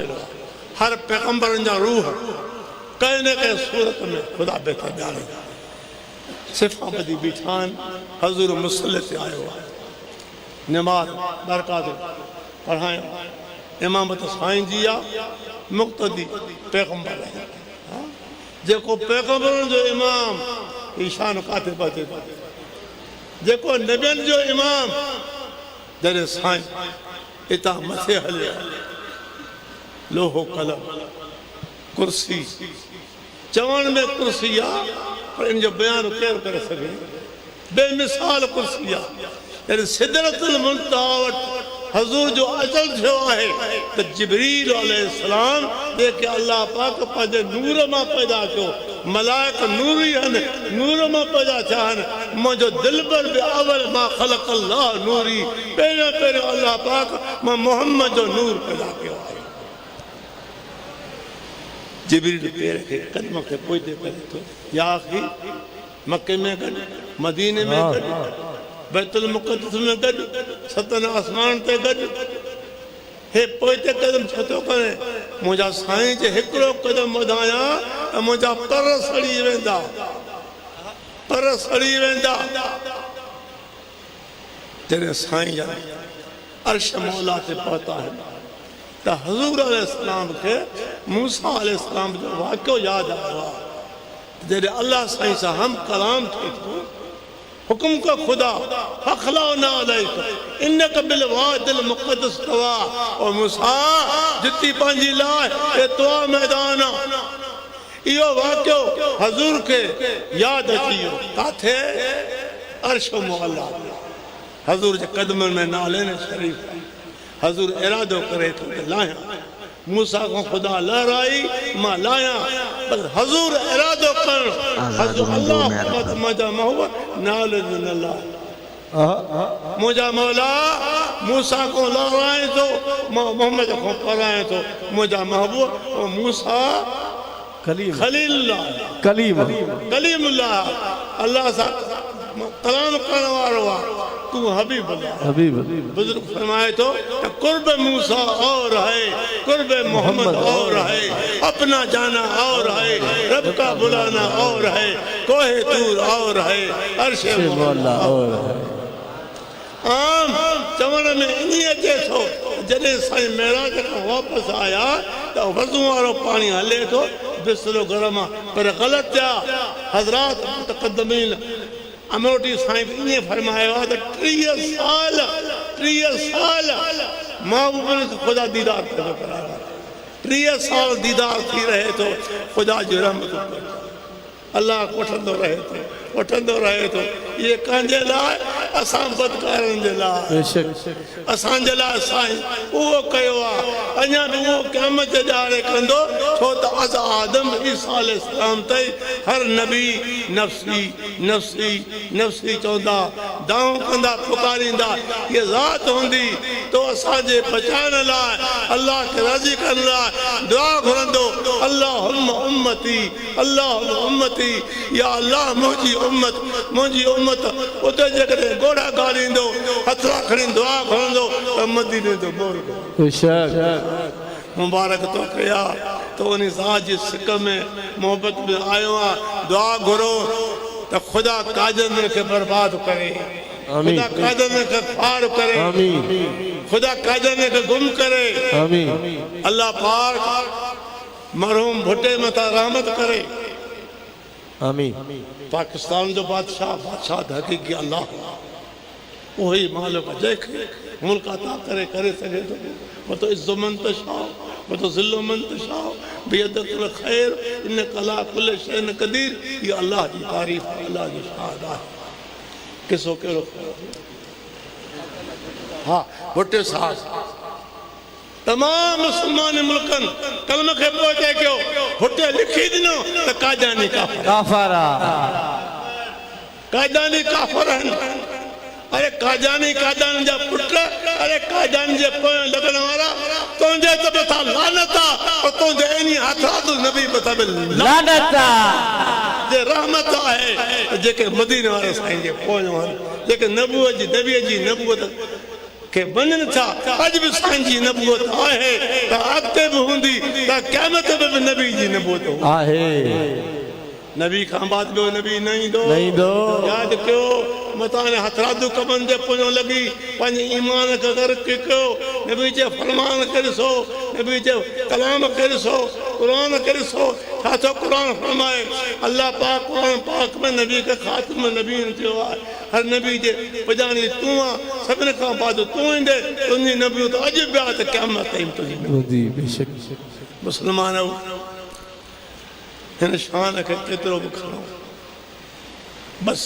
छेड़ो हर पैगंबरन जा रूह कहीं न कहीं सूरत में खुदा बेहतर जाने सिफा बदी बिठान हजूर मुसल्ले से आयो नमाज बरकत पढ़ायो इमामत साईं जी आ मुक्तदी पैगंबर है जेको पैगंबरन जो इमाम ईशान काते बाते जेको नबियन जो इमाम जरे साईं इता मथे हले लोहो कलम कुर्सी चवण में कुर्सी आ पर इन जो बयान केर करे सके बेमिसाल कुर्सी आ यानी सिदरतुल मुंतहा हजूर जो अजल थियो है तो जिब्रील अलैहिस्सलाम देखे अल्लाह पाक पंहिंजे नूर मां पैदा कयो मलाइक नूरी हन नूर मां पैदा थिया हन मुंहिंजो दिलबर बि अवल मां ख़लक़ अल्लाह नूरी पहिरियों पहिरियों अल्लाह पाक मां मोहम्मद जो नूर पैदा कयो आहे जिब्रील पैर के कदम के पोइते करे तो या आखिरी मक्के में गॾु मदीने में गॾु बैतुल मुक़द्दस में गॾु सतन आसमान ते गॾु हे पोइते कदम छो थो करे मुंहिंजा साईं जे हिकिड़ो कदम वधाया त मुंहिंजा पर सड़ी वेंदा तेरे साईं जा अर्श मौला ते पहुता है तो हजूर अलैहिस्सलाम के मूसा अलैहिस्सलाम जो वाक़ियो याद आया जॾहिं अल्लाह साईं सां हम कलाम थिए थो हुकुम को खुदा फखलौना अलैक इन्नक बिल वादिल मुक़द्दस तवा ओ मूसा जिती पंहिंजी लाइ ए तवा मैदान इहो वाक़ियो हजूर के याद अची वियो काथे अर्श मौला हजूर जे कदमनि में नाले ने शरीफ हजूर इरादो करे तो लाया मूसा को खुदा लहराई मां लाया बस हजूर इरादो कर हजूर अल्लाह मजा मोहब्बत नाल अल्लाह मुझा मौला मूसा को लहराए तो मोहम्मद को पराए तो मुझा महबूब और मूसा कलीमुल्लाह अल्लाह सा कलाम करने वालो तू हबीब बुजुर्ग फरमाए तो कुर्ब मूसा और है कुर्ब मोहम्मद और है अपना जाना और है रब का बुलाना और है कोहे तूर और है अर्श मौला और है आम चवण में इन्हीं अचे थो जॾहिं साईं मेराज खां वापसि आया त वज़ू वारो पाणी हले थो बिस्तरो घर मां पर ग़लति थिया हज़रात मुतक़द्दमीन अमरोटी साईं इएं फरमायो आहे त 30 साल महबूब ख़ुदा दीदार थो करायो 30 साल दीदार थी रहे थो ख़ुदा जी रहमत अल्लाह वठंदो रहे थो ये कंहिंजे लाइ असां बदकारनि जे लाइ असांजे लाइ साईं उहो कयो आहे अञा बि उहो क़यामत जे ॾाढे कंदो छो त अज़ आदम ईसा अलैहिस्सलाम ताईं हर नबी नफ़्सी नफ़्सी नफ़्सी चवंदा दाऊं कंदा पुकारींदा इहा ज़ात हूंदी तो असांजे बचाइण लाइ अल्लाह खे राज़ी करण लाइ दुआ घुरंदो अल्लाहुम्मा उम्मती या अल्लाह मुंहिंजी उम्मत उते जेकॾहिं घोड़ा गाड़ींदो हथड़ा खणी दुआ घुरंदो त मदीने जो मोर मुबारक तो कया तो उन ज़ात जी सिक में मोहब्बत में आयो आहे दुआ घुरो त ख़ुदा काजनि खे बर्बाद करे खुदा काजनि खे पार करे खुदा काजनि खे गुम करे अल्लाह पाक मरहूम भुट्टे मथां रहमत करे आमीन पाकिस्तान जो बादशाह हकीकी अल्लाह वही मालिक जंहिंखे मुल्क अता करे सघे थो वो तो इज़्ज़ो मन तशाओ वो तो ज़िल्लो मन तशाओ बियदिल ख़ैर इन कला कुल शैन क़दीर ये अल्लाह जी तारीफ़ अल्लाह जी शान आहे किसो कहिड़ो हाँ भुट्टे साहब तमाम मुसलमान मुल्कन कलम के पहुंचे क्यों भुट्टे लिखी दिनो त काजानी काफर अरे काजानी जा पुट अरे काजानी जे पोय लगन वाला तुझे तो बता लानता और तुझे इनी हथरात नबी बता लानता जे रहमत है जेके मदीने वाले साईं जे पोय जे नबी जी नबूवत के बनन था आज भी सांजी नबूवत आहे त अॻिते बि हूंदी त क़यामत में भी नबी जी नबूवत आहे नबी खां बाद ॿियो नबी न ईंदो यादि कयो मतां हथरादू कमनि जे पुञो लॻी पंहिंजे ईमान खे गर्क कयो नबी जे फरमान खे ॾिसो नबी जे कलाम खे ॾिसो क़ुरान खे ॾिसो छा छो क़ुरान फरमाए अल्लाह पाक क़ुरान पाक में नबी खे ख़ातिम नबी थियो आहे हर नबी जे पुॼाणी तूं आहे सभिनि खां बाद तूं ईंदे तुंहिंजी नबूवत अॼु बि आहे त क़यामत ताईं तुंहिंजी मुस्लमान हिन शान खे केतिरो बि खणो बस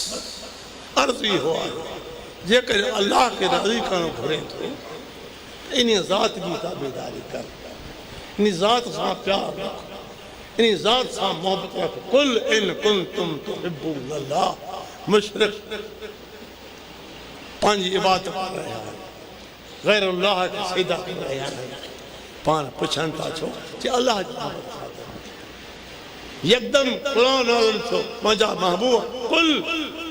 अर्ज़ इहो आहे जेकर अल्लाह खे राज़ी करणु घुरे थो इन ज़ात जी ताबेदारी कर इन ज़ात सां प्यार रख इन ज़ात सां मोहबत रख कुल इन कुंतुम तुहिब्बूनल्लाह मुशरिक पंहिंजी इबादत कर रहिया आहिनि गैर अल्लाह खे सीधा कर रहिया आहिनि पाण पुछनि था छो जे अल्लाह जी यकदम कुरान नाज़िल थियो मुंहिंजा महबूब कुल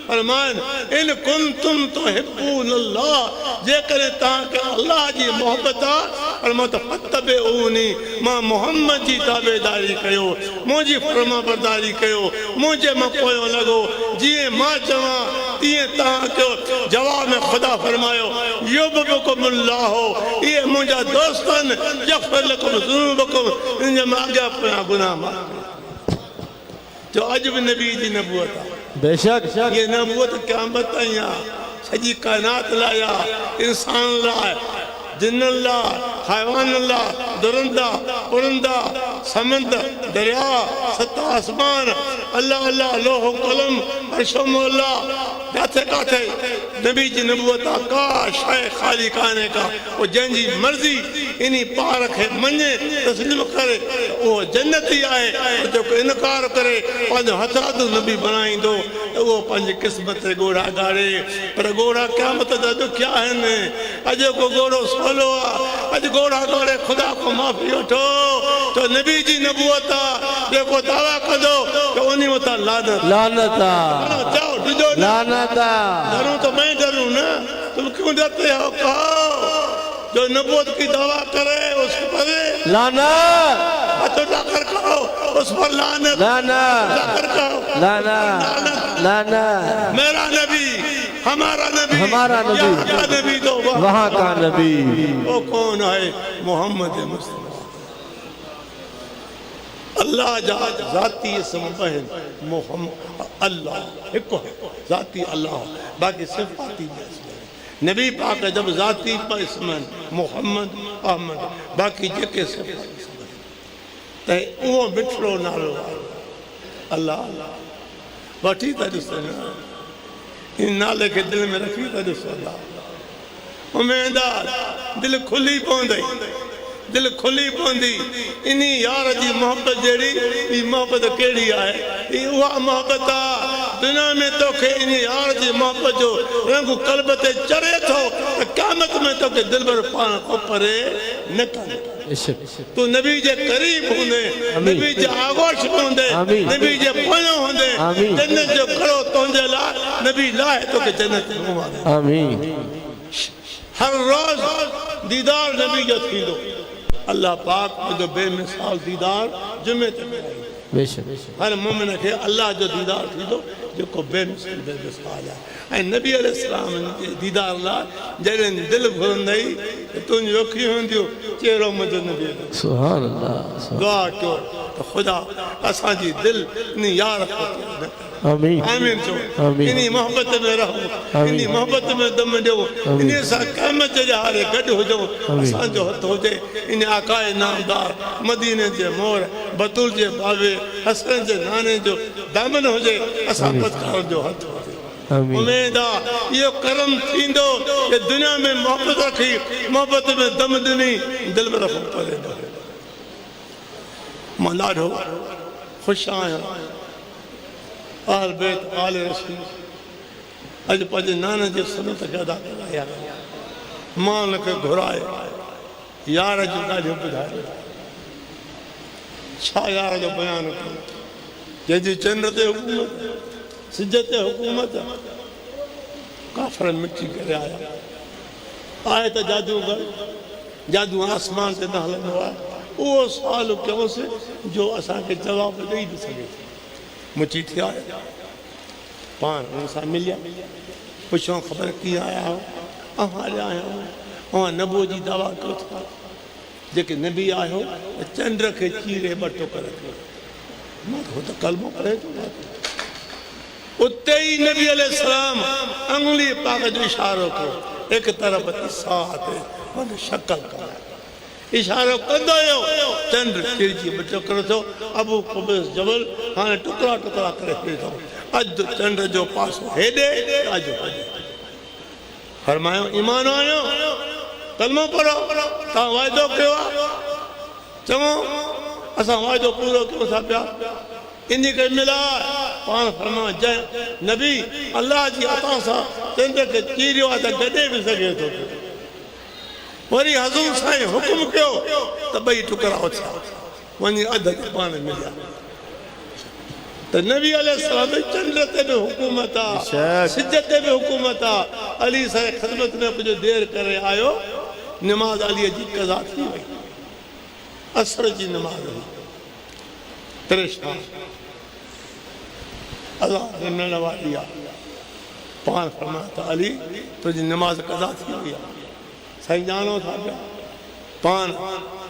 फरमान इन कुंतुम तुहिब्बूनल्लाह जेकर तव्हांखे अल्लाह जी मोहबत आहे फरमायो त फत्तबिऊनी मां मोहम्मद जी ताबेदारी कयो मुंहिंजी फरमा बरदारी कयो मुंहिंजे मां पोयों लॻो जीअं मां चवां तीअं तव्हां कयो जवाब में ख़ुदा फरमायो युहब्बुकुमुल्लाह इहे मुंहिंजा दोस्त आहिनि यग़फिर लकुम ज़ुनूबकुम इन जे मां अॻियां पोयां गुनाह माफ़ जो अज भी नबी जी नबूवत है बेशक ये नबूवत क़यामत ताईं आहे सॼी कायनात लाइ आहे इंसान लाइ जिन्ननि लाइ हैवाननि लाइ दुरंदा पुरंदा समंद दरिया सत आसमान अल्लाह अल्लाह लोह कलम अर्शो मोला काथे काथे नबी जी नबूवत आहे का शइ ख़ाली कान्हे का वो जंहिंजी मर्ज़ी इन पार खे मञे तस्लीम करे उहो जन्नती आहे जेको इनकार करे पंहिंजो हथरादू नबी बणाईंदो वो पंहिंजी क़िस्मत ते ॻोढ़ा ॻाड़े पर ॻोढ़ा क़यामत जा ॾुखिया आहिनि अॼु को ॻोढ़ो सवलो आहे अॼु ॻोढ़ा ॻाड़े ख़ुदा को माफ़ी वठो तो नबी जी नबूवत आहे जेको दावा कंदो त उन मथां लानत लानत चओ ॾिजो लानत डरूं तो मैं डरूं ना तुम क्यों डरते हो कहो जो नबूवत की दावा करे उस पर लानत हाथ उठाकर कहो उस पर लानत लानत उठाकर कहो लानत लानत मेरा नबी हमारा नबी क्या नबी तो वहाँ का नबी वो कौन है मोहम्मद मुस्तफा अल्लाह जा ज़ाती इसम बहन मोहम्मद अल्लाह एक ज़ाती अल्लाह बाकी सिफाती नबी पाक जब ज़ाती पर इसमन मोहम्मद अहमद बाकी जेके सिफाती त उहो मिठड़ो नालो अल्लाह वठी था ॾिसनि इन नाले खे दिलि में रखी था ॾिसो अल्लाह उमेदार दिलि खुली पवंदई दिल खुली पवंदी इन यार जी मोहब्बत जहिड़ी ॿी मोहब्बत कहिड़ी आहे उहा मोहब्बत आहे दुनिया में तोखे इन यार जी मोहब्बत जो रंग कल्ब ते चढ़े थो त क़यामत में तोखे दिल भर पाण खां परे न कंदो तू नबी जे करीब हूंदे नबी जे आगोश में हूंदे नबी जे पोयों हूंदे जन्नत जो कड़ो तुंहिंजे लाइ नबी लाइ तोखे जन्नत घुमाए आमीन हर रोज़ दीदार नबी जो थींदो अल्लाह पाक जो बेमिसाल दीदार जुमे ते बेशक हर मोमिन खे अल्लाह जो दीदार थींदो जेको बेमिसाल बेमिसाल आहे ऐं नबी अलैहिस्सलाम जे दीदार लाइ जॾहिं दिलि घुरंदई त तुंहिंजी अखियूं हूंदियूं चहिरो मुंहिंजो नबी सुभान अल्लाह दुआ कयो त ख़ुदा असांजी दिलि इन यार आमीन आमीन चो इन मोहब्बत में रहो इन मोहब्बत में दम ॾियो इन सां क़यामत जे हारे गॾु हुजो असांजो हथ हुजे इन आकाए नामदार मदीने जे मोर बतूल जे बावे हसन जे नाने जो दामन हुजे असां पतकार जो हथ हुजे उम्मीद आहे इहो करम थींदो कि दुनिया में मोहब्बत रखी मोहब्बत में दम ॾिनी दिलि में रखो परे मां ॾाढो ख़ुशि आहियां आल बैत आल रसूल अॼु पंहिंजे नाने जे सुनत खे अदा कराया मां हुनखे घुराए यार जो ॾाढो ॿुधायो छा यार जो बयानु कयो जंहिंजी चंड ते हुकूमत सिज ते हुकूमत काफ़र मिटी करे आया आए तो जादूगर जादू आसमान से न हलंदो आहे उहो सुवाल कयोसीं जो असांखे जवाब ॾेई न सघे मुची थी आया पाण हुन सां मिलिया पुछो ख़बर कीअं आया हो अवां आया आहियूं अवां नबो जी दवा कयो था जेके नबी आयो चंड खे चीरे ॿ टुकर कयो मां त कलमो पढ़े थो उते ई नबी अलैहिस्सलाम अंगुली पाक जो इशारो कयो एक तरफ ईसा ते मन शक्ल कराए इशारो कंदो हो चंड चिरजी ॿ टुकर थियो अबू कुबैस जबल हाणे टुकड़ा टुकड़ा करे फिरे थो अधु चंड जो पासो हेॾे अधु हेॾे फरमायो ईमान आयो कलमो पढ़ो तव्हां वाइदो कयो आहे चङो असां वाइदो पूरो कयूं था पिया इन करे मिला पाण फरमायो जंहिं नबी अल्लाह जी अता सां चंड खे चीरियो आहे त गॾे बि सघे थो वरी हज़ूर साईं हुकुम कयो त ॿई टुकड़ा उथिया वञी अधु पाण मिलिया त नबी अलैहिस्सलाम चंड ते बि हुकूमत आहे सिज ते बि हुकूमत आहे अली साईं ख़िदमत में कुझु देरि करे आयो नमाज़ अलीअ जी क़ज़ा थी वई असर जी नमाज़ हुई परेशान अज़ान ॾियण वारी आहे पाण फरमायो त अली तुंहिंजी नमाज़ क़ज़ा थी वई आहे साईं ॼाणो था पिया पाण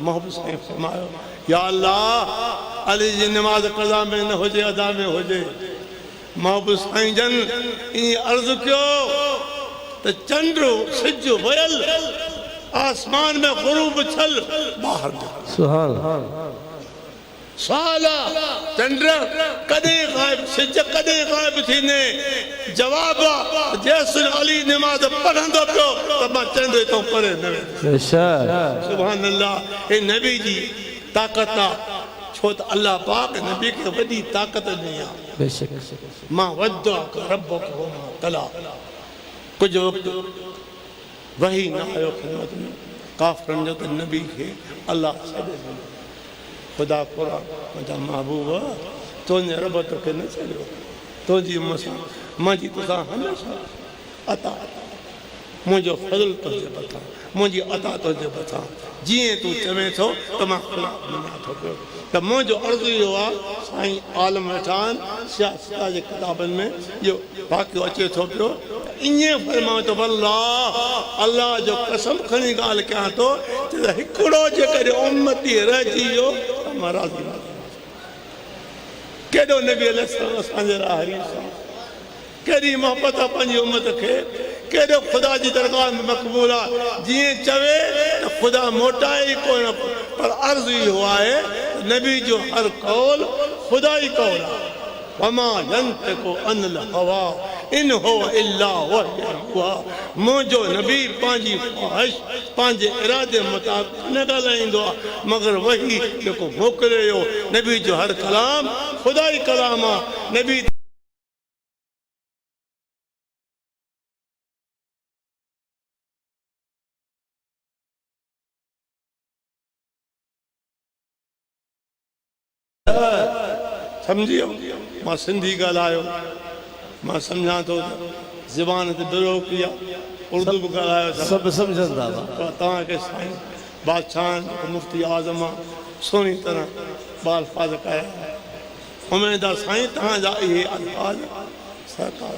महबूब साईं फरमायो या अल्लाह अली जी नमाज़ क़ज़ा में न हुजे अदा में हुजे महबूब साईं जन ईअं अर्ज़ु कयो त चंड सिज वयल आसमान में ग़ुरूब छल ॿाहिरि सुभान सवाल चंड कॾहिं ग़ाइब सिज कॾहिं ग़ाइब थींदे जवाब जेसिन अली नमाज़ पढ़ंदो पियो त मां चंड तो परे न बेशक सुभान अल्लाह हे नबी जी ताक़त आहे छो त अल्लाह पाक नबी खे वॾी ताक़त ॾिनी आहे बेशक मां वधो रब को कला कुझु वक़्तु वही न आयो ख़िदमत में काफ़िरनि जो त नबी खे अल्लाह छॾे ॾिनो ख़ुदा क़ुरान मुंहिंजा महबूब तुंहिंजे रब तोखे न छॾियो तुंहिंजी मूंसां मुंहिंजी तोसां हमेशह अता मुंहिंजो फज़ल तुंहिंजे मथां मुंहिंजी अता तुंहिंजे मथां जीअं तूं चवे थो त मां ख़ुदा मञा थो पियो त मुंहिंजो अर्ज़ु इहो आहे साईं आलम वेठा आहिनि सियासत जे किताबनि में इहो वाक़ियो अचे थो पियो ईअं फरमायो त अल्लाह अल्लाह जो कसम खणी ॻाल्हि कयां थो त हिकिड़ो जेकॾहिं उम्मती रहिजी वियो त मां राज़ी केॾो नबी अलैहिस्सलाम असांजे राहरी सां केॾी मोहबत आहे पंहिंजी उम्मत खे केॾो ख़ुदा जी दरगाह में मक़बूल आहे जीअं चवे त ख़ुदा मोटाए ई कोन पर अर्ज़ु इहो आहे नबी जो हर कौल ख़ुदा ई कौल आहे वमा यंतिकु अनिल हवा इन हो इल्ला वही युहा मुंहिंजो नबी पंहिंजी ख़्वाहिश पंहिंजे इरादे मुताबिक़ न ॻाल्हाईंदो आहे मगर वही जेको मोकिले हो नबी जो हर कलाम ख़ुदा ई कलाम आहे नबी समझियो मां सिंधी ॻाल्हायो मां सम्झां थो ज़बान ते बिरो किया उर्दू बि ॻाल्हायो सब समझंदा पर तव्हांखे साईं बादशाह मुफ्ती आज़म आहे सुहिणी तरह बालफाज़ कया उमेद आहे साईं तव्हांजा इहे अल्फाज़ सरकार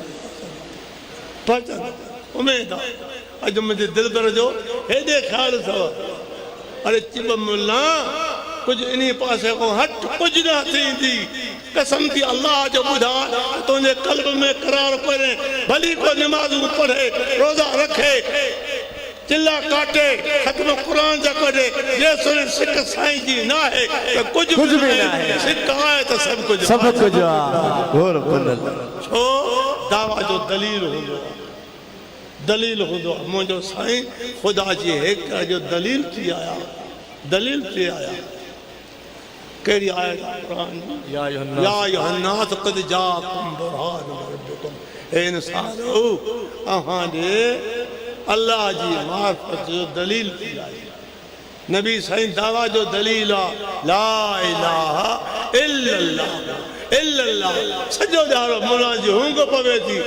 पहुचनि उमेद आहे अॼु मुंहिंजे दिलबर जो हेॾे ख़्यालु अथव अरे चिब मुला कुछ इन्हीं पासे को हट कुछ न थींदी कसम थी अल्लाह जो ॿुधा तुंहिंजे क़ल्ब में करार करे भली को नमाज़ूं पढ़े रोज़ा रखे चिल्ला काटे ख़त्म क़ुरान जा करे जेसिन सिक साईं जी न आहे त कुझु बि न आहे सिक आहे त सभु कुझु घोर कुनल छो दावा जो दलील हूंदो आहे दलील हूंदो आहे मुंहिंजो साईं ख़ुदा जी हिक जो दलील थी आया कहिड़ी आयत क़ुरान या अय्युहन्नास क़द जाअकुम बुरहान मिन रब्बिकुम हे इंसानो अहां ॾे अल्लाह जी मार्फत जो दलील थी आई नबी साईं दावा जो दलील आहे ला इलाहा इल्लल्लाह सॼो ॾाढो मौला जी हुंग पवे थी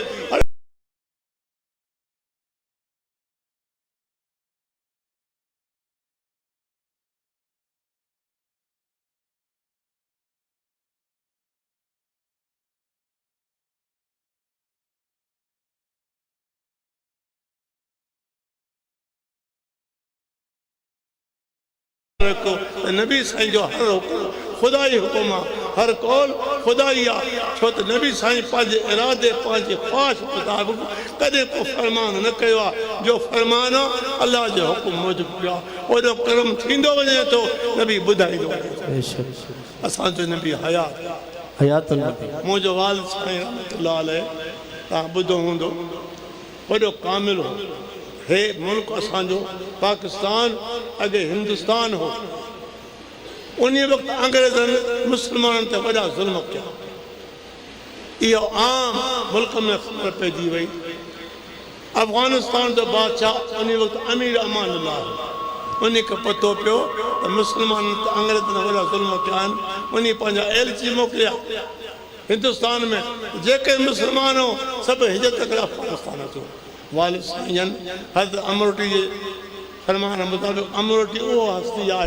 रखो नबी साईं जो हर हुकुम खुदा ही हुकुम आहे, हर कौल खुदा ही आहे। छो त नबी साईं पंहिंजे इरादे पंहिंजे ख़्वाहिश मुताबिक़ कॾहिं को फरमान न कयो आहे। जो फरमान आहे अलाह जे हुकुम मूजिबि कयो आहे, ओॾो कर्म थींदो वञे थो, नबी ॿुधाईंदो वञे थो। असांजो नबी हयात हयातुल नबी मुंहिंजो वालिद साईं रहमतुल्लाह अलैह तव्हां ॿुधो हूंदो, वॾो कामिल हो। हे मुल्क असांजो पाकिस्तान अॻे हिंदुस्तान हो। उन वक़्तु अंग्रेज़नि मुस्लमाननि ते वॾा ज़ुल्म कया। इहो आम मुल्क में ख़बर पइजी वई। अफ़गानिस्तान जो बादशाह उन वक़्तु अमीर अमान अल्लाह हो। उन खे पतो पियो त मुस्लमाननि ते अंग्रेज़नि वॾा ज़ुल्म कया आहिनि। उन पंहिंजा एलची मोकिलिया हिंदुस्तान में, जेके मुस्लमान हो सभु हिजरत करे अफ़गानिस्तान अचो। वालिद साईं हज़रत अमरोटी जे फरमान मुताबिक़ अमरोटी उहो हस्ती आहे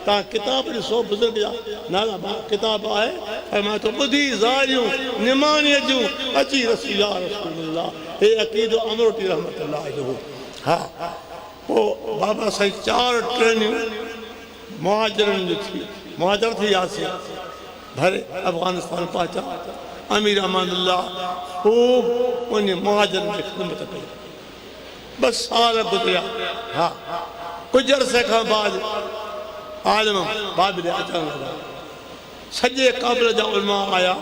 तव्हां किताब ॾिसो, बुज़ुर्ग जा नाला किताब आहे। ऐं मां तो ॿुधी ज़ारियूं निमाणीअ जूं अची रसी या रसूलल्लाह। हे अक़ीदो अमरोटी रहमतुल्लाह जो। हा पोइ बाबा साईं 4 ट्रेनियूं मुहाजिरनि जूं थी, मुहाजिर थी वियासीं, भरे अफ़गानिस्तान पहुचा। अमीर अमानुल्लाह ख़ूब उन मुहाजिरनि जी ख़िदमत कई। 2 साल गुज़रिया। हा कुझु अरसे खां बाद आलिम बाबिल अचणु लॻा। सॼे क़ाबिल जा उलमा आया,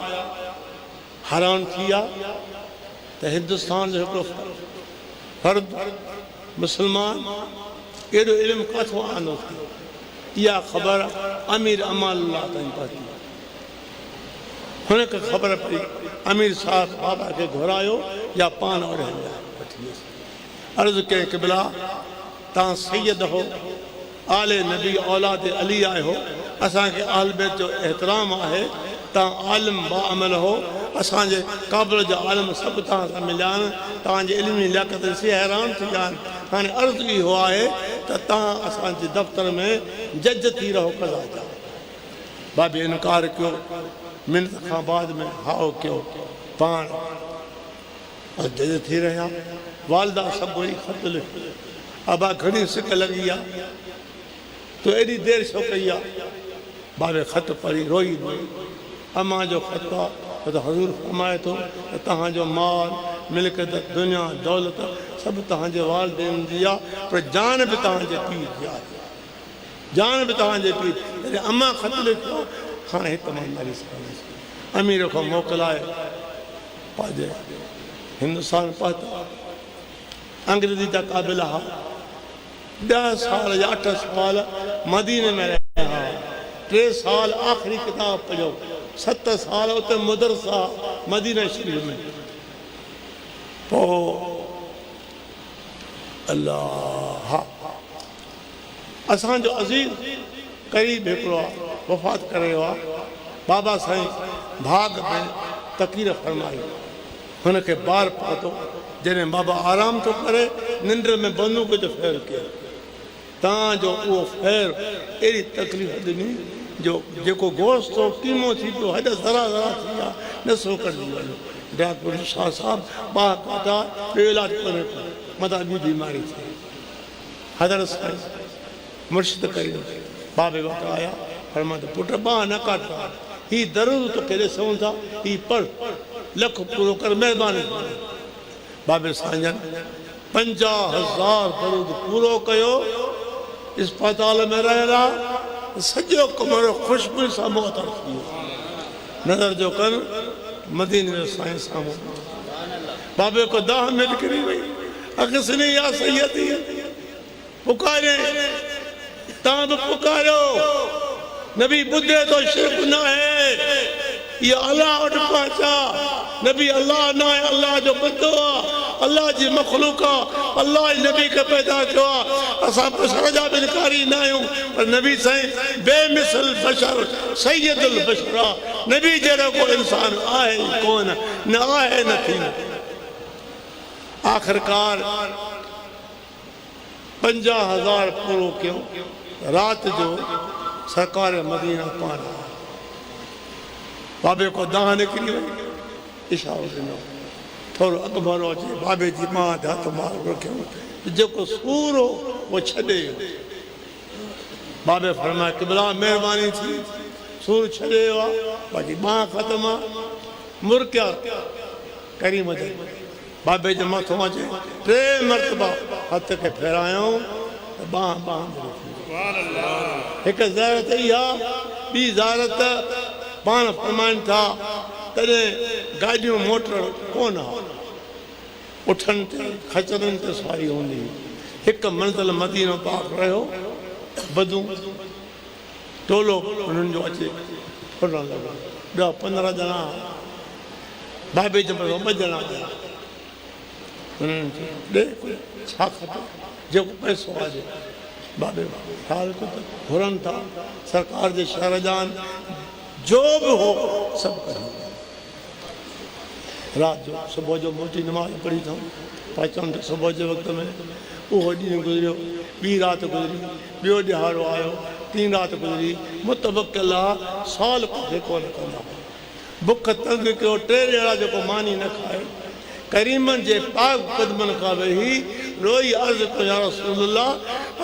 हैरान थी विया त हिंदुस्तान जो हिकिड़ो फ़र्द मुस्लमान एॾो इल्मु किथां आंदो थी। इहा ख़बर अमीर अमानुल्लाह ताईं पहुती। हुनखे ख़बर पई। अमीर साहब बाबा खे घुरायो या पान वठी वियुसि। अर्ज़ु कई क़िबला तव्हां सैयद हो, आले नबी औलाद अली आहियो, असांखे आल बैत जो एहतराम आहे। तव्हां आलिम बाअमल हो, असांजे क़ाबिल जा आलिम सभु तव्हां सां मिलिया आहिनि। तव्हांजी इल्मी लियाक़त ॾिसी हैरान थी विया आहिनि। हाणे अर्ज़ु इहो आहे त तव्हां असांजे दफ़्तर में जज थी रहो कज़ा जा। बाबे इनकार कयो, मिनत खां बाद में हाओ कयो, पाण जज थी रहिया। वालदा सभु वरी ख़त लिखो, अबा घणी सिक लॻी आहे, तो एॾी देरि छो कई आहे? बाबे ख़त पढ़ी रोई रोई। अमा जो ख़त आहे त हज़ूर फरमाए थो त तव्हांजो माल मिल्कियत दुनिया दौलत सभु तव्हांजे वालिदैन जी आहे, पर जान बि तव्हांजे पीउ जी आहे। जान बि तव्हांजे पीउ। जॾहिं अमा ख़त लिखियो, हाणे हिकु मां मरी सघंदुसि। अमीर खां मोकिलाए पंहिंजे हिंदुस्तान पहुता। अंग्रेज़ी जा क़ाबिल हुआ। 10 साल या 8 साल मदीने में रहिया। 3 साल आख़िरी किताब पढ़ियो। 7 साल उते मदरसा मदीना शरीफ़ में। पोइ अल्लाह असांजो अज़ीज़ क़रीब हिकिड़ो आहे, वफ़ात करे वियो आहे। बाबा साईं भाग में तक़रीर फरमाई। हुनखे ॿार पातो। जॾहिं बाबा आराम थो करे, निंड में बंदूक जो फेर कयो। तव्हांजो उहो फेर अहिड़ी तकलीफ़ ॾिनी जो जेको गोश्त हो कीमो थी पियो, हेॾा ज़रा ज़रा थी विया, नसो कढी वियो। डॉक्टर शाह साहब ॿार काटा, ॿियो इलाजु करे पियो, मथां ॿी बीमारी थी। हज़रत साईं मुर्शिद करे बाबे वटि आया। फरमायो पुट ॿाह न काट, हीउ दरूद तोखे ॾिसूं था, हीउ पढ़, लख पूरो कर महिरबानी। बाबे साईं 50,000 दरूद पूरो कयो। अस्पताल में रहिया, सॼो कमरो ख़ुशबू सां मुअतर थी वियो। नज़र जो कर मदीने जो साईं साम्हूं। बाबे को दाह में निकिरी वई। अॻिसनी या सैयदी पुकारे, तव्हां बि पुकारियो। नबी ॿुधे थो, शिरक न आहे, इहा अलाह वटि पहुचा। नबी अल्लाह न आहे, अल्लाह जो बंदो आहे, अल्लाह जी मखलूक आहे, अल्लाह ई नबी खे पैदा कयो आहे। असां बशर जा बि इनकारी न आहियूं, पर नबी साईं बेमिसल बशर सैयदुल बशर आहे। नबी जहिड़ो को इंसान आहे ई कोन, न आहे न थींदो। आख़िरकार 50,000 पूरो कयूं। राति जो सरकार मदीना पाण बाबे को दाह निकिरी वई, इशारो ॾिनो थोरो अॻिभरो अचे, बाबे जी मां ते हथ मार रखियो, जेको सूर हो उहो छॾे वियो। बाबे फरमाए क़िबला महिरबानी थी, सूर छॾे वियो आहे, बाक़ी बांह ख़तमु आहे। मुर्किया करीम जे बाबे जे मथां अचे, 3 मरतबा हथ खे फेरायूं त बांह हिकु ज़ारत इहा, ॿी ज़ारत पाण फरमाइनि था तॾहिं गाॾियूं मोटर कोन हा, उठनि ते खचरनि ते सवारी हूंदी। हिकु मंज़िल मदीनो पाक रहियो, बदूं टोलो हुननि जो अचे फुटणु लॻो। 10-15 ॼणा बाबे जे मथां 2 ॼणा आया। हुननि ॾे छा खपे, जेको पैसो आहे बाबे घुरनि था सरकार जे शहर जा जो बि हो सभु कयूं। राति जो सुबुह जो मोटी नमाज़ पढ़ी अथऊं, पहुचऊं त सुबुह जे वक़्त में उहो ॾींहुं गुज़रियो, ॿी राति गुज़री, ॿियो ॾिहाड़ो आयो, 3 राति गुज़री। मुतवक्किल आहे, साल किथे कोन कंदा। बुख तंग कयो, 3 ॼणा जेको मानी न खाए, करीमनि जे पाक क़दमनि खां वेही रोई अर्ज़ु कयो, या रसूलल्लाह,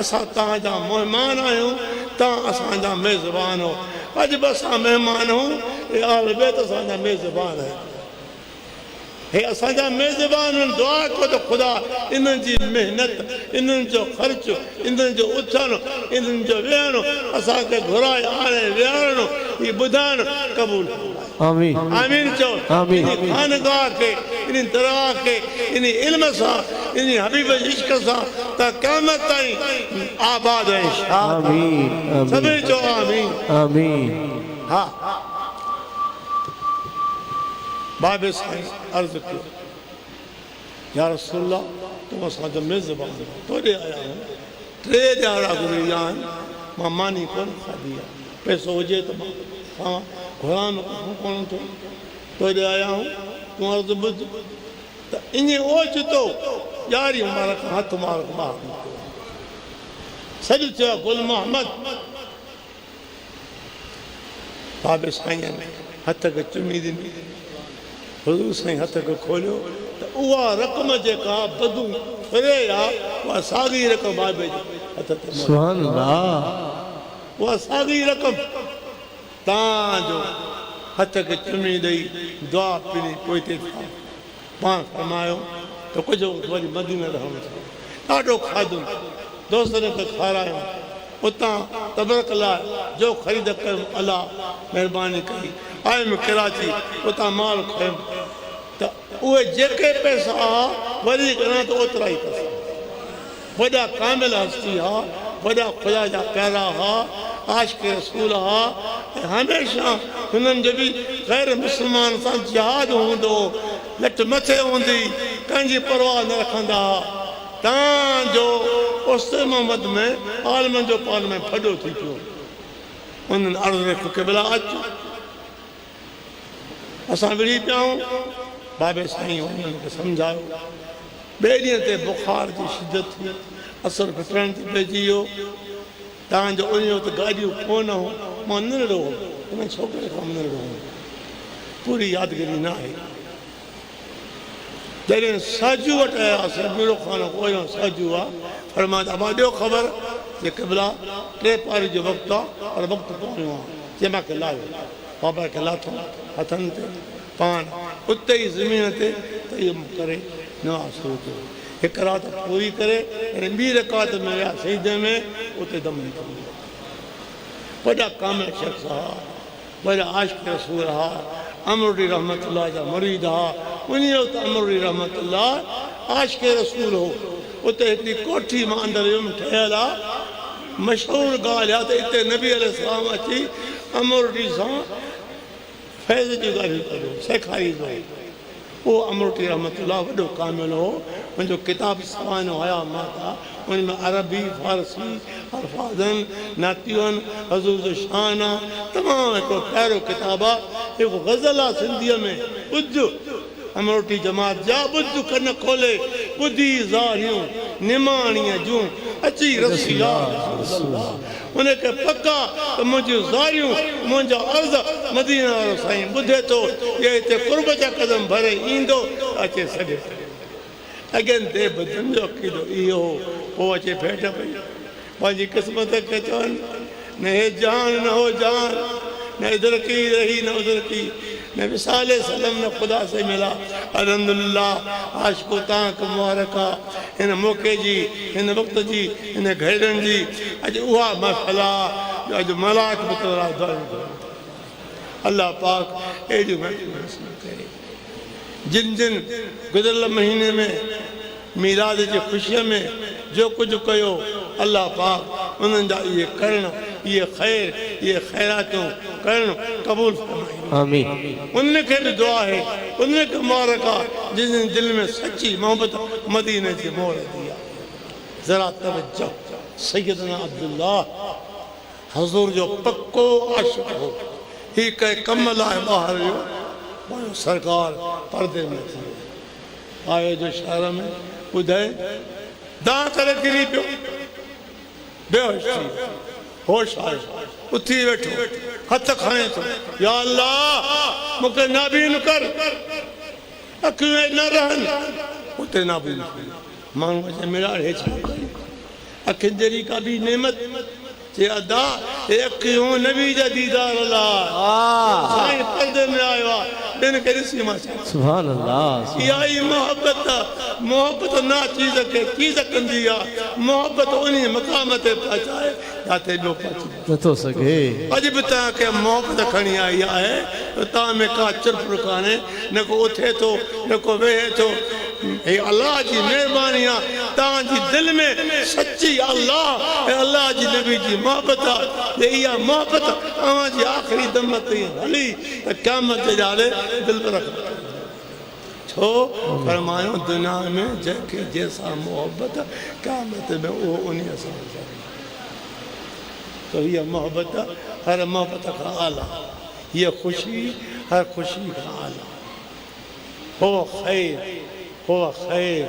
असां तव्हांजा महिमान आहियूं, तव्हां असांजा मेज़बान हो। अॼु बि असां महिमान आहियूं, हे आल बैत असांजा मेज़बान आहिनि, हे असांजा मेज़बान आहिनि। दुआ कयो त ख़ुदा इन्हनि जी महिनत, इन्हनि जो ख़र्चु, इन्हनि जो उथणु, इन्हनि जो वेहणु, असांखे घुराए आणे विहारणु, हीअ ॿुधाइणु क़बूल आमीन आमीन चओ। इन खानगाह खे, इन दरगाह खे, इन इल्म सां, इन हबीब जे इश्क सां त क़यामत ताईं आबाद ऐं शाद। सभई चओ आमीन आमीन। हा, बाबे साईं अर्ज़ु कयो, या रसूलल्लाह, तूं असांजो मेज़बान तोॾे आया आहियूं, 3 ॾिहाड़ा गुज़री विया आहिनि, मां मानी कोन खाधी आहे, पैसो हुजे त मां खावां, घुरां कोन थो, तोॾे आया आहियूं, तूं अर्ज़ु ॿुध। त ईअं ओचितो 11 मुबारक हथ मुबारक ॿाहिरि निकितो, सॾु थियो गुल मोहम्मद। बाबे साईं हथ खे चुमी ॾिनी, हुज़ूर साईं हथ खे खोलियो त उहा रक़म जेका बदूं फिरे आहे, उहा साॻी रक़म बाबे जे हथ ते, सुभान अल्लाह, उहा साॻी रक़म तव्हांजो हथ खे चुमी ॾेई दुआ पिनी पोइ ते पाण फरमायो त कुझु वरी मदीने रहणु ॾाढो खाधो, दोस्तनि खे खारायूं, उतां तबरक लाइ जो ख़रीद कयूं, अलाह महिरबानी कई, आयुमि कराची, उतां माल खयुमि त उहे जेके पैसा वरी कयां त ओतिरा ई पैसा। वॾा कामिल हस्ती हा, वॾा ख़ुदा जा प्यारा हा, आशिक़ रसूल हा, ऐं हमेशह हुननि जो बि ग़ैर मुस्लमान सां जिहाद हूंदो, लठ मथे हूंदी, कंहिंजी परवाह न रखंदा हुआ। तव्हांजो उस्ते मोहम्मद में आलमनि जो पाल में फॾो थी पियो। उन्हनि अर्ज़ु रखियो क़िबला अचु, असां विड़ी पिया आहियूं। बाबे साईं उन्हनि खे सम्झायो। ॿिए ॾींहं ते बुखार जी शिदत थी, असर फिटण ते पइजी वियो। तव्हांजो उन वक़्तु गाॾियूं कोन हो, मां निरड़ो हो, उन छोकिरे खां निरड़ो हो, पूरी यादगिरी न आहे। जॾहिं साजू वटि आयासीं, मीरो खानो कोयो साजू आहे, फरमाया अबा ॾियो ख़बर जे क़िबला 3 पारी जो वक़्तु आहे, पर वक़्तु कोन्हे आहे, जंहिं मूंखे लाहियो। बाबा खे लाथो हथनि ते, पाण उते ई ज़मीन ते तयम करे नमाज़ शुरू कयो। 1 राति पूरी करे ऐं 2 रकात में विया सजदे में, उते दम निकिरी वियो। वॾा कामिल शख़्स हुआ, वॾा आशिक़ रसूल हुआ, अमरुद्दीन रहमतुल्लाह जा मुरीद हुआ। उन वक़्तु अमरुद्दीन रहमतुल्लाह आशिक़ रसूल हो। उते हिकिड़ी कोठी मां अंदरि वियुमि, ठहियलु आहे, मशहूरु ॻाल्हि आहे त हिते नबी अलैहिस्सलाम अची अमरुद्दीन सां फैज़ जी ॻाल्हियूं कयो, सेखारींदो। वो अमरोटी रहमतुल्लाह वॾो कामिल हो मुंहिंजो किताब सवानो आया माता उनमें अरबी फारसी अल्फाज़न नातियुन हज़ूर जो शान तमामु हिकिड़ो प्यारो किताब आहे हिकु गज़ल आहे सिंधीअ में ॿुध अमरोटी जमात जा ॿुध कन खोले ॿुधी ज़ारियूं निमाणीअ जूं अची रसीला उनखे पका त मुंहिंजियूं ज़ारियूं मुंहिंजा अर्ज़ मदीना वारो साईं ॿुधे थो ये हिते कुर्ब जा कदम भरे ईंदो अचे सघे अॻियनि ते ॿुधनि जो अक़ीदो इहो हो पोइ अचे भेट पई पंहिंजी क़िस्मत खे चवनि न हे जान न हो जान न इधर की रही न उधर की न विसाले सलम न ख़ुदा से मिला अल्हम्दुलिल्लाह आशिक़ो तव्हांखे मुबारक आहे हिन मौक़े जी हिन वक़्त जी हिन घेरनि जी अॼु उहा महफ़िल आहे अॼु मलाक बि अल्लाह पाक अहिड़ियूं महफ़िल करे जिन जिन गुज़िरियल महीने में मीलाद जी ख़ुशीअ में जो कुझु कयो अल्लाह पाक उन्हनि जा इहे करण इहे ख़ैर इहे ख़ैरातूं करण क़बूल फरमाए आमीन उनखे बि दुआ आहे उनखे मुबारक आहे जिन जिन दिल में सची मोहब्बत मदीने जी मोहर दी आहे ज़रा तवज्जो सैयदना अब्दुल्लाह हज़ूर जो पक्को आशिक़ हो ही कंहिं कम लाइ ॿाहिरि वियो सरकार पर्दे में थी आयो जो शहर में ॿुधाए दां करे किरी पियो बेहोश थी होश आयो उथी वेठो हथ खणे थो या अल्लाह मूंखे नाबीन कर अखियूं न रहनि उते नाबीन माण्हू अचे मिड़ा हे छा अखियुनि जहिड़ी का बि नेमत जे अदा हे अखियूं नबी जा दीदार लाइ साईं पर्दे में आयो आहे ॿियनि खे ॾिसी मां सुभान अल्लाह इहा ई मोहब्बत मोहब्बत ना चीज़ खे चीज़ कंदी आहे मोहब्बत उन मक़ाम ते पहुचाए जिते ॿियो पहुचे नथो सघे अॼु बि तव्हांखे मोहब्बत खणी आई आहे तव्हां में का चुरपुर कान्हे न को उथे थो न को वेहे थो हे अल्लाह जी महिरबानी आहे तव्हांजी दिलि में सची अल्लाह ऐं अल्लाह जी नबी जी मोहब्बत आहे इहा मोहब्बत तव्हांजी आख़िरी दम ताईं हली त क़यामत ॼाणे दिलि में रखो छो फरमायो दुनिया में जंहिंखे जंहिंसां मोहब्बत क़यामत में उहो उन सां तो हीअ मोहब्बत हर मोहब्बत खां आला हीअ ख़ुशी हर ख़ुशी खां आला हो ख़ैर हो ख़ैर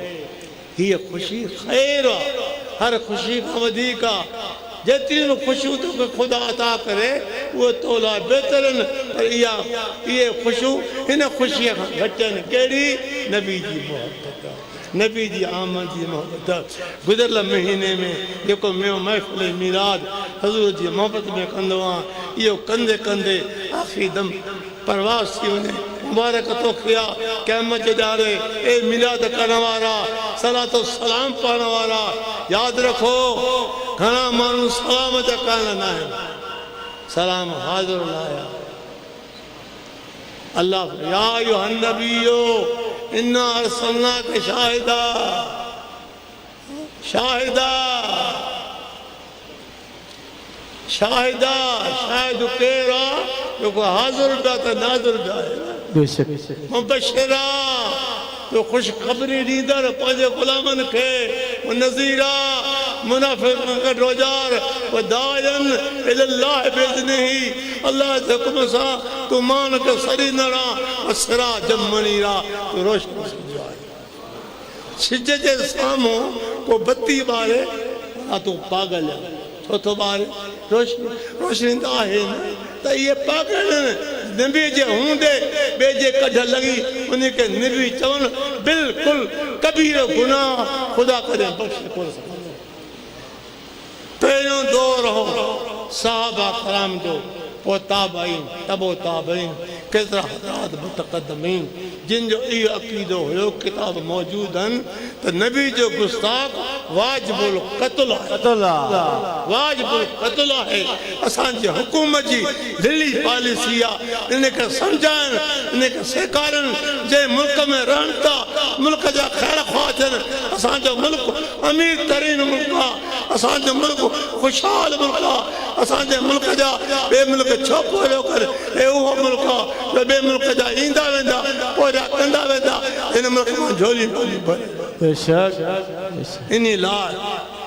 हीअ ख़ुशी ख़ैर आहे हर ख़ुशी खां वधीक आहे जेतिरियूं बि ख़ुशियूं तोखे ख़ुदा अता करे उहे तो लाइ बहितर आहिनि पर इहे ख़ुशियूं हिन ख़ुशीअ खां घटि आहिनि कहिड़ी नबी जी मोहब्बत नबी जी आमद जी मोहब्बत गुज़िरियल महीने में जेको महफ़िल मीलाद हज़ूर जी मोहब्बत में कंदो आहियां इहो कंदे कंदे आख़िरी दम परवास थी वञे मुबारक तोखे आहे क़यामत ॼाणे ए मिलाद करण वारा सलातो सलाम पढ़ण वारा यादि रखो घणा माण्हू सलाम जा कान आहिनि सलाम हाज़िर न आया अल्लाह या अय्युहन नबियो इन्ना अर्सलनाका शाहिदा शाहिदा शाहिदा शाहिद केरु आहे जेको हाज़िर बि आहे त नाज़िर बि आहे बेशक मुबशिरा तो ख़ुशख़बरी ॾींदड़ पंहिंजे ग़ुलामनि खे नज़ीरा मुनाफ़िक़नि खे रोज़ार दायन इलल्लाह बिइज़्निही अल्लाह जे हुकुम सां तूं मान खे सरींदड़ आहे सिराजम मुनीरा तूं रोशन आहे सिज जे साम्हूं को बत्ती ॿारे तूं पागल आहे छो थो ॿारे रोशनी त आहे न त इहे पागल आहिनि नबी जे हूंदे ॿिए जे कढ लॻी उनखे नबी चवनि बिल्कुलु कबीर गुनाह ख़ुदा करे बख़्श कोन सघंदो पहिरियों दौर हो सहाबा कराम जो पोइ ताबईन तबो ताबईन केतिरा हज़रात मुतक़दमीन जिन जो इहो अक़ीदो हुयो किताब मौजूदु आहिनि त नबी जो गुस्ताख़ वाजिबुल क़त्ल है, वाजिबुल क़त्ल है। असांजे हुकूमत जी दिल्ली पॉलिसी आहे, इनखे सम्झाइण, इनखे सेखारण। जे मुल्क में रहनि था मुल्क जा ख़ैर ख़्वाह थियनि। असांजो मुल्क अमीर तरीन मुल्क आहे, असांजो मुल्क ख़ुशहाल मुल्क आहे। असांजे मुल्क जा ॿिए मुल्क छो पोरियो करे? हे उहो मुल्क आहे जो ॿिए मुल्क जा ईंदा वेंदा पोरिया कंदा वेंदा, हिन मुल्क मां झोली कोन्हे भरे। बेशक इन लाइ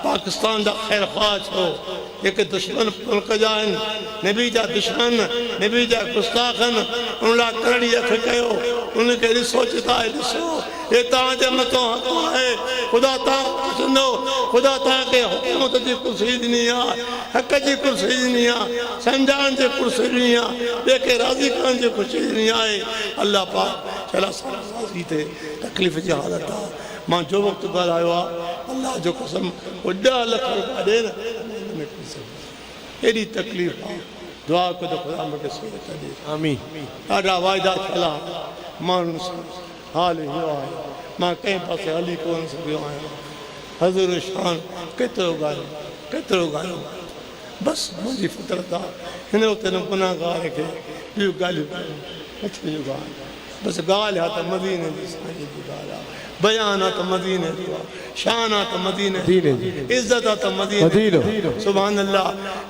पाकिस्तान जा ख़ैर ख़्वाह छो एक दुश्मन मुल्क जा आहिनि, नबी जा दुश्मन, नबी जा गुस्ताख आहिनि। उन लाइ करड़ी अख कयो, उनखे ॾिसो चिताए ॾिसो। हे तव्हांजे मथां हक़ आहे, ख़ुदा तव्हां ॾिसंदो। ख़ुदा तव्हांखे हुकूमत जी कुर्सी ॾिनी आहे, हक़ जी कुर्सी ॾिनी आहे, सम्झाइण जी कुर्सी ॾिनी आहे, ॿिए खे राज़ी करण जी कुर्सी ॾिनी आहे। अलाह पाक छला राज़ी थिए। तकलीफ़ जी हालत आहे। मां जो वक़्तु ॻाल्हायो आहे, अलाह जो कसम, वो 10 लख रुपया ॾे न, एॾी तकलीफ़ आहे। दुआ कयो ख़ुदा मूंखे सिहत ॾे। आमीन। ॾाढा वाइदा थियल आहे माण्हुनि सां। हाल इहो आहे, मां कंहिं पासे हली कोन सघियो आहियां। हज़ूर शान केतिरो ॻाल्हि, केतिरो ॻाल्हि, बसि मुंहिंजी फितरत आहे। हिन वक़्तु हिन गुनाहगार खे ॿियूं ॻाल्हियूं नथी ॻाल्हि, बसि ॻाल्हि आहे त मदीने जी साईं जी ॻाल्हि आहे, बयान आहे त मदीने जो आहे, शान आहे त मदीने जी, इज़त आहे त मदीने। सुभान अल्लाह।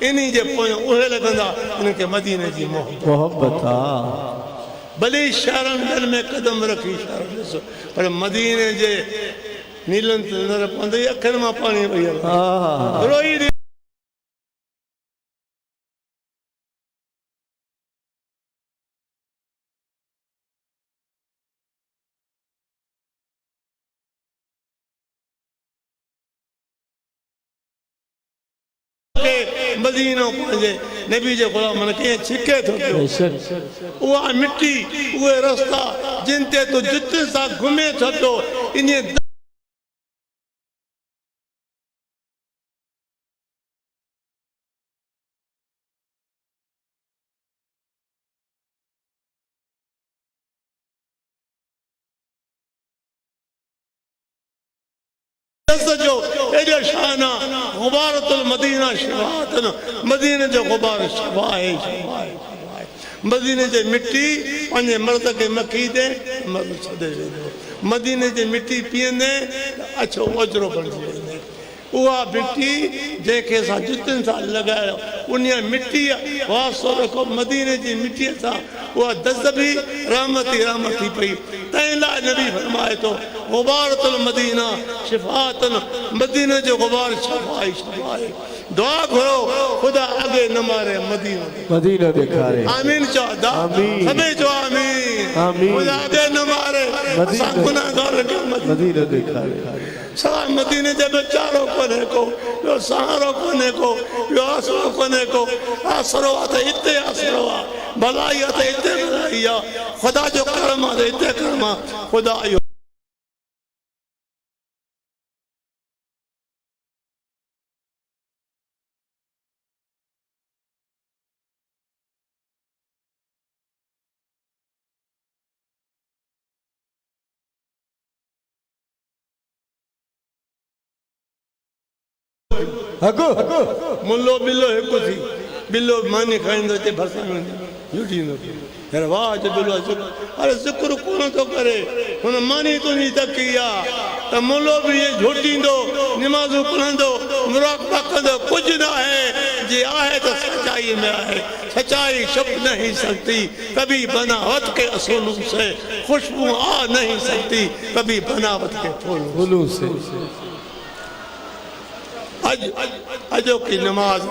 इन्ही जे पोयां उहे लॻंदा इनखे मदीने जी मोहब्बत आहे। भले शहरनि में कदम रखी शहर ॾिसो, पर मदीने जे नीलनि ते नज़र पवंदई, अखियुनि मां पाणी वही रोई मदीनो पंहिंजे नबी जे ग़ुलामनि खे छिके थो पियो। उहा मिट्टी, उहे रस्ता जिन ते तूं जुत्ते सां घुमे थो पियो, इन जो एॾो शान आहे। गुबारतुल मदीना शिफाअतन, मदीने जो गुबार शिफा आहे, शिफा आहे। मदीने जी मिट्टी पंहिंजे मर्द खे मखी दे, मर्द छॾे वेंदो। मदीने जी मिट्टी पीअंदे अछो ओजरो बणिजी वेंदे। उहा मिट्टी जंहिंखे असां जुतनि सां लॻायो, उन मिट्टी वास्तो रखो मदीने जी मिट्टीअ सां, उहा दज़ बि रहमती रहमती पई। तंहिं लाइ नबी फरमाए थो, गुबारतुल मदीना शिफाअतन, मदीने जो गुबार शिफा आहे, शिफा आहे। दुआ घुरो ख़ुदा आगे न मारे, मदीनो मदीनो ॾेखारे। आमीन चओ, सभई चओ आमीन। ख़ुदा आगे न मारे, असां गुनाहगार खे मदीनो ॾेखारे। सवाइ मदीने जे में चारो कोन्हे को, ॿियो सहारो कोन्हे को, ॿियो आसरो कोन्हे को। आसरो आहे त हिते आसरो आहे, भलाई आहे त हिते भलाई आहे, ख़ुदा जो करम आहे त हिते करम आहे। ख़ुदा इहो मुल्लो बिल्लो हिकु थी, बिल्लो मानी खाईंदो अचे भरसां झूठींदो। अरे वाह जो बिल्लो शुक्र, अरे शुक्र कोन थो करे, हुन मानी तुंहिंजी तकी आहे त मुल्लो बि इहे झूठींदो, निमाज़ूं पढ़ंदो, मुराक़बा कंदो, कुझु न आहे। जी आहे त सच्चाई में आहे, सच्चाई छुप नहीं सकती, कभी बनावट के असूलों से खुशबू आ नहीं सकती, कभी बनावट के फूलों से। अजो की नमाज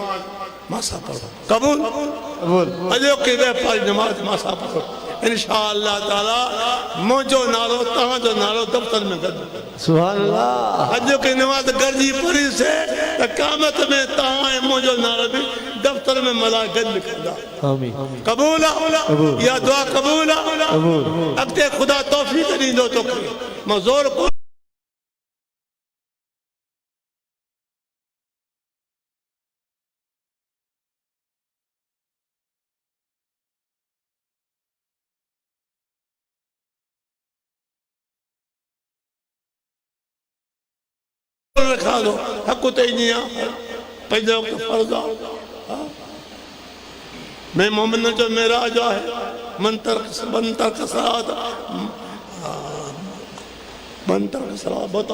मासा पढ़ो, कबूल अजो की व्यापारी नमाज मासा पढ़ो। इंशाअल्लाह ताला मुझो नालो तव्हांजो नालो दफ्तर में गॾु। सुभान अल्लाह। अजो की नमाज गॾिजी पढ़ी से त क़यामत में तव्हां ऐं मुंहिंजो नालो बि दफ्तर में मला गॾु लिखंदा। आमीन। कबूल आहे? इहा दुआ कबूल आहे? अॻिते ख़ुदा तौफ़ीक़ ॾींदो तोखे, मां ज़ोर रखा दो हक ते पंहिंजे वक़्तु फर्ज़ आहे मैं मोमिन जो मेराज आहे मंतर सलात मंतर सलात बता